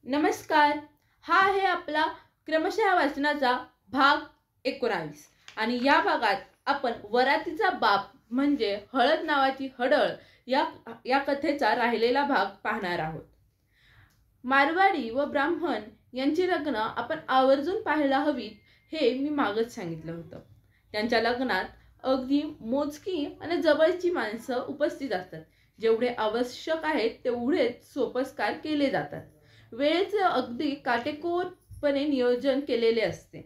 नमस्कार। हा आहे आपला क्रमशः वाचनाचा भाग 19 आणि या भागात आपण वरातीचा बाप म्हणजे हळद नावाची हडळ या कथेचा राहिलेला भाग पाहणार आहोत। मारवाडी व ब्राह्मण यांची लग्न आपण आवर्जून पाहायला हवीत हे मी मागच सांगितलं होतं। त्यांच्या लग्नात अगदी मोजकी आणि जवळची माणसं उपस्थित असतात। जेवढे आवश्यक आहेत तेवढेच सोपस्कार केले जातात। वेळेचे अगदी काटेकोरपणे नियोजन केलेले असते।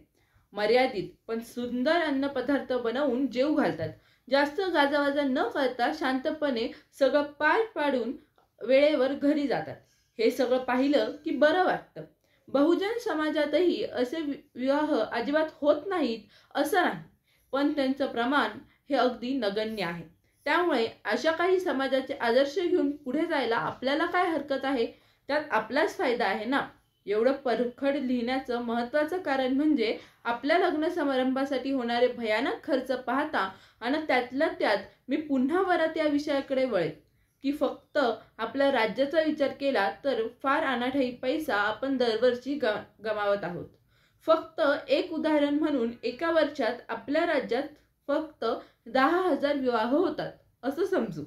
मर्यादित पण सुंदर अन्न पदार्थ बनवून जेवू घालतात। जास्त गाजावाजा न करता शांतपणे सगळं पार पाडून वेळेवर घरी जातात। हे सगळं पाहिलं की बरं वाटतं। बहुजन समाजातही असे विवाह अजिबात होत नाहीत असं नाही, पण त्यांचं प्रमाण हे अगदी नगण्य आहे। त्यामुळे अशा काही समाजाचे आदर्श घेऊन पुढे जायला आपल्याला काय हरकत आहे? त्यात आपलाच फायदा आहे ना। एवढं परखड लिहिण्याचं महत्त्वाचं कारण म्हणजे आपल्या लग्न समारंभासाठी होणारे भयानक खर्च पाहता आणि त्यातल्या त्यात मी पुन्हा वरात या विषयाकडे वळेन की फक्त आपल्या राज्याचा विचार केला तर फार अनाठाई पैसा आपण दरवर्षी गमावत आहोत। फक्त एक उदाहरण म्हणून एका वर्षात आपल्या राज्यात फक्त 10,000 विवाह होतात असं समजू।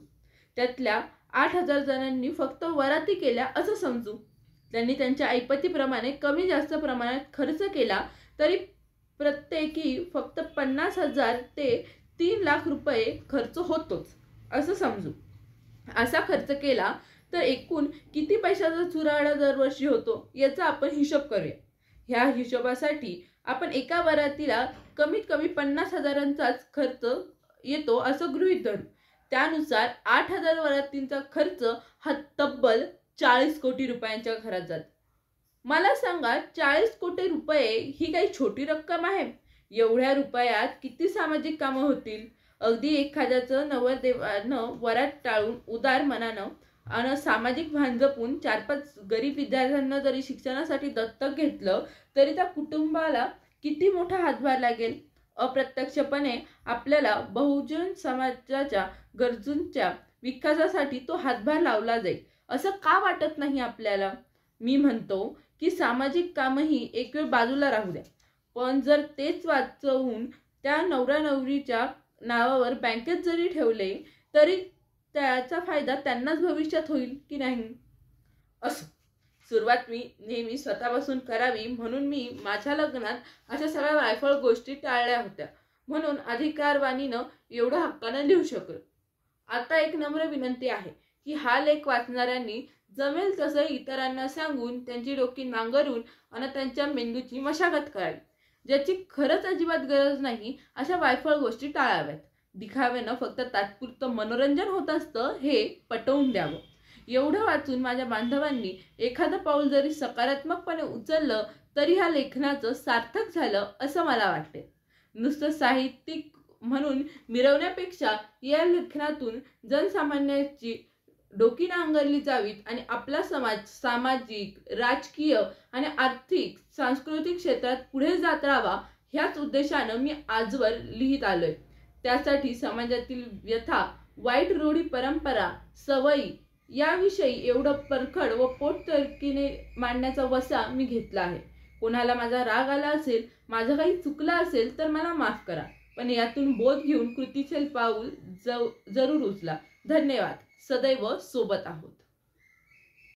त्यातल्या 8,000 जणांनी फक्त वराती केल्या असं समजू। त्यांनी त्यांच्या ऐपतीप्रमाणे कमी जास्त प्रमाणात खर्च केला तरी प्रत्येकी फक्त 50,000 ते 3 लाख रुपये खर्च होतोच असं समजू। असा खर्च केला तर एकूण किती पैशाचा चुराडा दरवर्षी होतो याचा आपण हिशोब करूया। ह्या हिशोबासाठी आपण एका वरातीला कमीत कमी 50,000चाच खर्च येतो असं गृहीत धरू। त्यानुसार 8,000 वरातींचा खर्च हा तब्बल 40 कोटी रुपयांच्या घरात जातो। मला सांगा, 40 कोटी रुपये ही काही छोटी रक्कम आहे? एवढ्या रुपयात किती सामाजिक कामं होतील? अगदी एखाद्याचं नवरदेवानं वरात टाळून उदार मनानं आणि सामाजिक भान जपून 4-5 गरीब विद्यार्थ्यांना जरी शिक्षणासाठी दत्तक घेतलं तरी त्या कुटुंबाला किती मोठा हातभार लागेल। अप्रत्यक्षपणे आपल्याला बहुजन समाजाच्या गरजूंच्या विकासासाठी तो हातभार लावला जाईल असं का वाटत नाही आपल्याला? मी म्हणतो की सामाजिक कामही एक वेळ बाजूला राहू द्या, पण जर तेच वाचवून त्या नवरा नवरीच्या नावावर बँकेत जरी ठेवले तरी त्याचा फायदा त्यांनाच भविष्यात होईल की नाही? असो, सुरुवात मी नेहमी स्वतःपासून करावी म्हणून मी माझ्या लग्नात अशा सगळ्या वायफळ गोष्टी टाळल्या होत्या, म्हणून अधिकारवाणीनं एवढं हक्कानं लिहू शकलो। आता एक नम्र विनंती आहे की हा लेख वाचणाऱ्यांनी जमेल तसं इतरांना सांगून त्यांची डोकी नांगरून आणि त्यांच्या मेंदूची मशागत करावी। ज्याची खरंच अजिबात गरज नाही अशा वायफळ गोष्टी टाळाव्यात। दिखाव्यानं फक्त तात्पुरतं मनोरंजन होत असतं हे पटवून द्यावं। एवढं वाचून माझ्या बांधवांनी एखादं पाऊल जरी सकारात्मकपणे उचललं तरी ह्या लेखनाचं सार्थक झालं असं मला वाटते। नुसतं साहित्यिक म्हणून मिरवण्यापेक्षा या लेखनातून जनसामान्याची डोकी नांगरली जावीत आणि आपला समाज सामाजिक, राजकीय आणि आर्थिक, सांस्कृतिक क्षेत्रात पुढे जात राहावा ह्याच उद्देशानं मी आजवर लिहित आलोय। त्यासाठी समाजातील व्यथा, वाईट रूढी, परंपरा, सवयी याविषयी एवढं परखड व पोटतिडकीने मांडण्याचा वसा मी घेतला आहे। कोणाला माझा राग आला असेल, माझं काही चुकलं असेल तर मला माफ करा, पण यातून बोध घेऊन कृतीशील पाऊल जरूर उचला। धन्यवाद। सदैव सोबत आहोत।